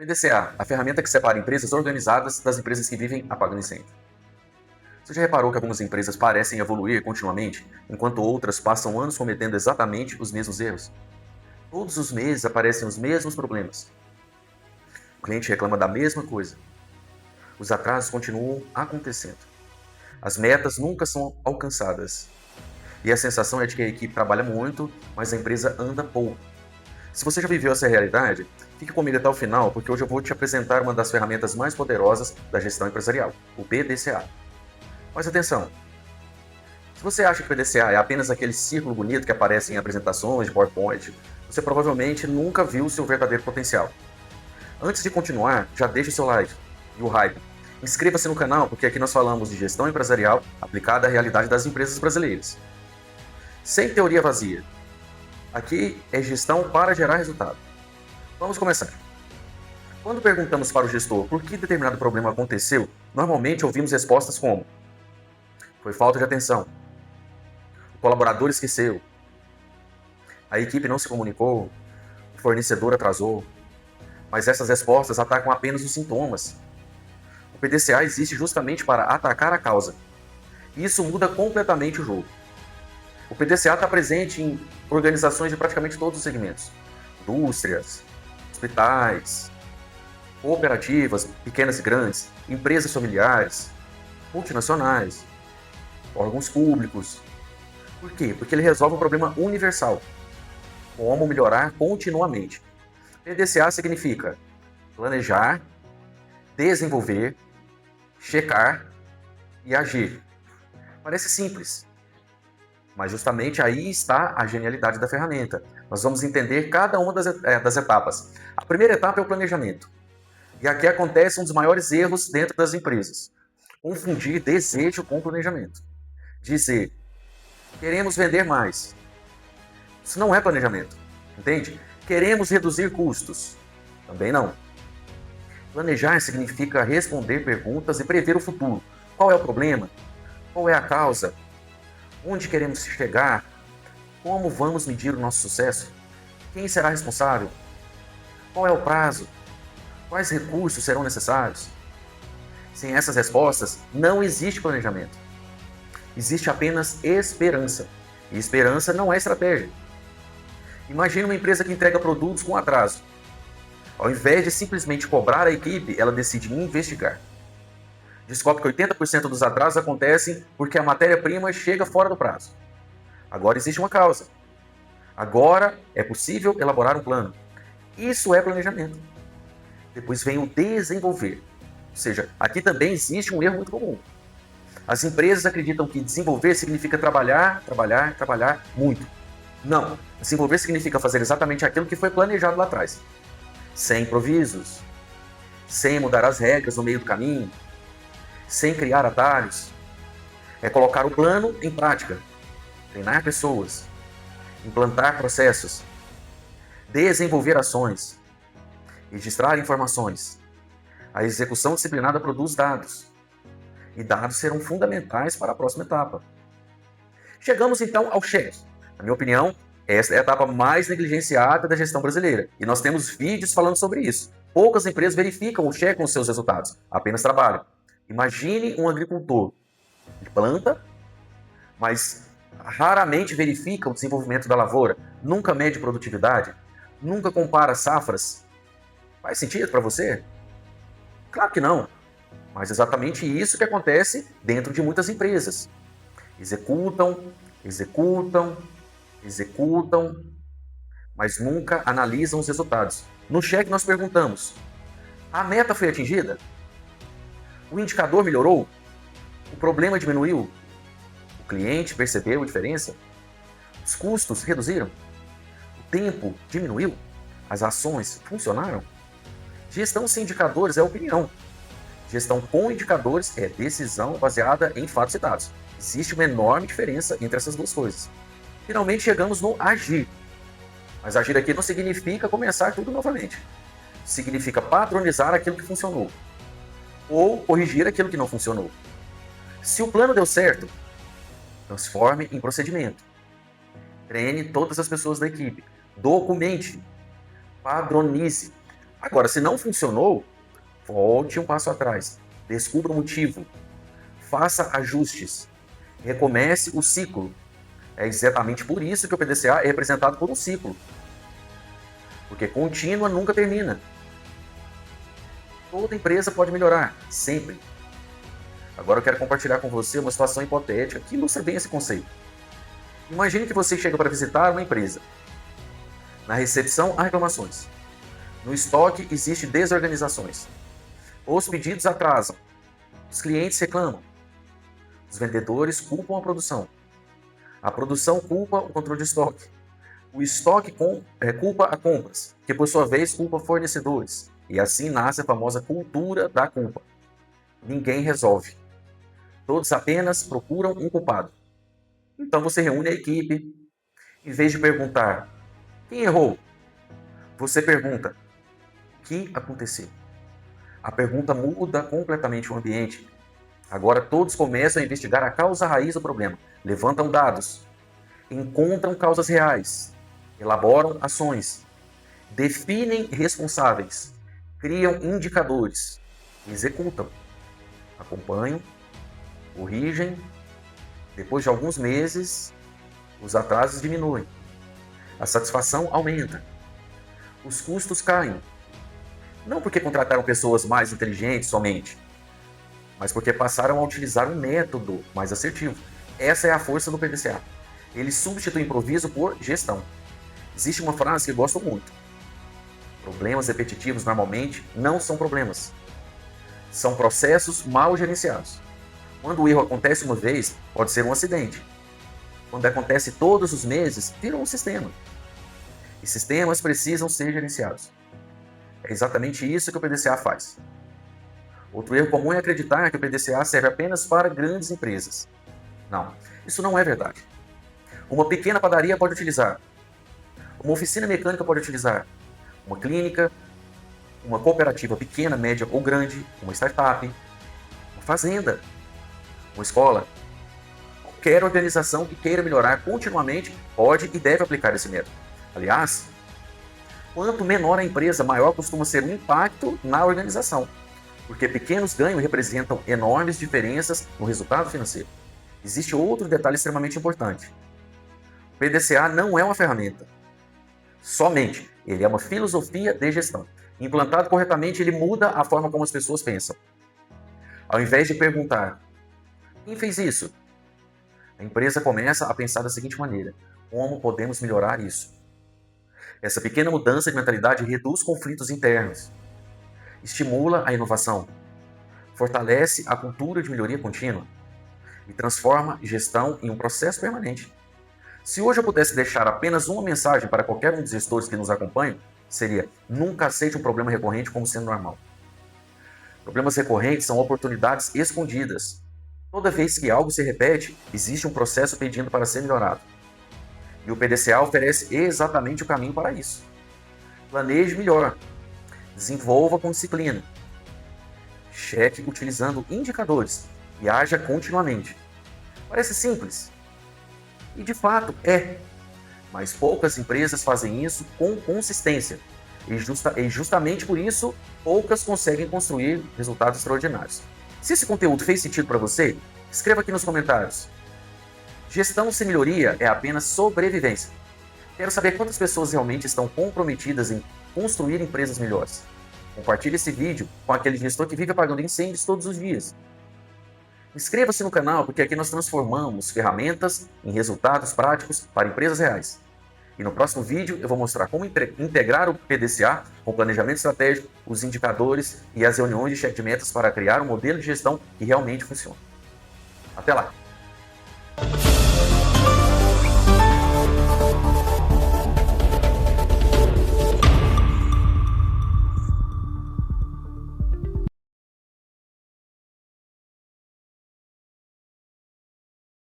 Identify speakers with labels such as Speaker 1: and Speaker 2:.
Speaker 1: PDCA, a ferramenta que separa empresas organizadas das empresas que vivem apagando incêndio. Você já reparou que algumas empresas parecem evoluir continuamente, enquanto outras passam anos cometendo exatamente os mesmos erros? Todos os meses aparecem os mesmos problemas. O cliente reclama da mesma coisa. Os atrasos continuam acontecendo. As metas nunca são alcançadas. E a sensação é de que a equipe trabalha muito, mas a empresa anda pouco. Se você já viveu essa realidade, fique comigo até o final, porque hoje eu vou te apresentar uma das ferramentas mais poderosas da gestão empresarial, o PDCA. Mas atenção, se você acha que o PDCA é apenas aquele círculo bonito que aparece em apresentações de PowerPoint, você provavelmente nunca viu o seu verdadeiro potencial. Antes de continuar, já deixa o seu like e o hype. Inscreva-se no canal, porque aqui nós falamos de gestão empresarial aplicada à realidade das empresas brasileiras. Sem teoria vazia. Aqui é gestão para gerar resultado. Vamos começar. Quando perguntamos para o gestor por que determinado problema aconteceu, normalmente ouvimos respostas como: foi falta de atenção, o colaborador esqueceu, a equipe não se comunicou, o fornecedor atrasou. Mas essas respostas atacam apenas os sintomas. O PDCA existe justamente para atacar a causa. E isso muda completamente o jogo. O PDCA está presente em organizações de praticamente todos os segmentos: indústrias, hospitais, cooperativas, pequenas e grandes, empresas familiares, multinacionais, órgãos públicos. Por quê? Porque ele resolve um problema universal: como melhorar continuamente. PDCA significa planejar, desenvolver, checar e agir. Parece simples, mas justamente aí está a genialidade da ferramenta. Nós vamos entender cada uma das etapas. A primeira etapa é o planejamento. E aqui acontece um dos maiores erros dentro das empresas: confundir desejo com planejamento. Dizer, queremos vender mais. Isso não é planejamento, entende? Queremos reduzir custos. Também não. Planejar significa responder perguntas e prever o futuro. Qual é o problema? Qual é a causa? Onde queremos chegar? Como vamos medir o nosso sucesso? Quem será responsável? Qual é o prazo? Quais recursos serão necessários? Sem essas respostas, não existe planejamento. Existe apenas esperança. E esperança não é estratégia. Imagine uma empresa que entrega produtos com atraso. Ao invés de simplesmente cobrar a equipe, ela decide investigar. Descobre que 80% dos atrasos acontecem porque a matéria-prima chega fora do prazo. Agora existe uma causa. Agora é possível elaborar um plano. Isso é planejamento. Depois vem o desenvolver. Ou seja, aqui também existe um erro muito comum. As empresas acreditam que desenvolver significa trabalhar muito. Não. Desenvolver significa fazer exatamente aquilo que foi planejado lá atrás. Sem improvisos, sem mudar as regras no meio do caminho, sem criar atalhos. É colocar o plano em prática, treinar pessoas, implantar processos, desenvolver ações, registrar informações. A execução disciplinada produz dados, e dados serão fundamentais para a próxima etapa. Chegamos então ao cheque. Na minha opinião, esta é a etapa mais negligenciada da gestão brasileira, e nós temos vídeos falando sobre isso. Poucas empresas verificam ou checam os seus resultados, apenas trabalham. Imagine um agricultor que planta, mas raramente verifica o desenvolvimento da lavoura, nunca mede produtividade, nunca compara safras. Faz sentido para você? Claro que não, mas exatamente isso que acontece dentro de muitas empresas. Executam, mas nunca analisam os resultados. No cheque nós perguntamos: a meta foi atingida? O indicador melhorou? O problema diminuiu? O cliente percebeu a diferença? Os custos reduziram? O tempo diminuiu? As ações funcionaram? Gestão sem indicadores é opinião. Gestão com indicadores é decisão baseada em fatos citados. Existe uma enorme diferença entre essas duas coisas. Finalmente chegamos no agir. Mas agir aqui não significa começar tudo novamente. Significa padronizar aquilo que funcionou, ou corrigir aquilo que não funcionou. Se o plano deu certo, transforme em procedimento. Treine todas as pessoas da equipe. Documente. Padronize. Agora, se não funcionou, volte um passo atrás, descubra o motivo, faça ajustes, recomece o ciclo. É exatamente por isso que o PDCA é representado por um ciclo, porque contínua nunca termina. Toda empresa pode melhorar, sempre. Agora eu quero compartilhar com você uma situação hipotética que ilustra bem esse conceito. Imagine que você chega para visitar uma empresa. Na recepção, há reclamações. No estoque, existe desorganizações. Os pedidos atrasam. Os clientes reclamam. Os vendedores culpam a produção. A produção culpa o controle de estoque. O estoque culpa a compras, que por sua vez culpa fornecedores. E assim nasce a famosa cultura da culpa. Ninguém resolve. Todos apenas procuram um culpado. Então você reúne a equipe. Em vez de perguntar quem errou, você pergunta o que aconteceu. A pergunta muda completamente o ambiente. Agora todos começam a investigar a causa raiz do problema. Levantam dados, encontram causas reais, elaboram ações, definem responsáveis, criam indicadores, executam, acompanham, corrigem. Depois de alguns meses, os atrasos diminuem, a satisfação aumenta, os custos caem. Não porque contrataram pessoas mais inteligentes somente, mas porque passaram a utilizar um método mais assertivo. Essa é a força do PDCA. Ele substitui improviso por gestão. Existe uma frase que eu gosto muito. Problemas repetitivos normalmente não são problemas. São processos mal gerenciados. Quando o erro acontece uma vez, pode ser um acidente. Quando acontece todos os meses, vira um sistema. E sistemas precisam ser gerenciados. É exatamente isso que o PDCA faz. Outro erro comum é acreditar que o PDCA serve apenas para grandes empresas. Não, isso não é verdade. Uma pequena padaria pode utilizar. Uma oficina mecânica pode utilizar. Uma clínica, uma cooperativa pequena, média ou grande, uma startup, uma fazenda, uma escola. Qualquer organização que queira melhorar continuamente pode e deve aplicar esse método. Aliás, quanto menor a empresa, maior costuma ser o impacto na organização, porque pequenos ganhos representam enormes diferenças no resultado financeiro. Existe outro detalhe extremamente importante. O PDCA não é uma ferramenta, somente. Ele é uma filosofia de gestão. Implantado corretamente, ele muda a forma como as pessoas pensam. Ao invés de perguntar, quem fez isso? A empresa começa a pensar da seguinte maneira, como podemos melhorar isso? Essa pequena mudança de mentalidade reduz conflitos internos, estimula a inovação, fortalece a cultura de melhoria contínua e transforma gestão em um processo permanente. Se hoje eu pudesse deixar apenas uma mensagem para qualquer um dos gestores que nos acompanham, seria: nunca aceite um problema recorrente como sendo normal. Problemas recorrentes são oportunidades escondidas. Toda vez que algo se repete, existe um processo pedindo para ser melhorado. E o PDCA oferece exatamente o caminho para isso. Planeje melhor, desenvolva com disciplina, cheque utilizando indicadores e haja continuamente. Parece simples, e de fato é, mas poucas empresas fazem isso com consistência. E justamente por isso, poucas conseguem construir resultados extraordinários. Se esse conteúdo fez sentido para você, escreva aqui nos comentários. Gestão sem melhoria é apenas sobrevivência. Quero saber quantas pessoas realmente estão comprometidas em construir empresas melhores. Compartilhe esse vídeo com aquele gestor que vive apagando incêndios todos os dias. Inscreva-se no canal, porque aqui nós transformamos ferramentas em resultados práticos para empresas reais. E no próximo vídeo eu vou mostrar como integrar o PDCA com o planejamento estratégico, os indicadores e as reuniões de cheque de metas para criar um modelo de gestão que realmente funcione. Até lá!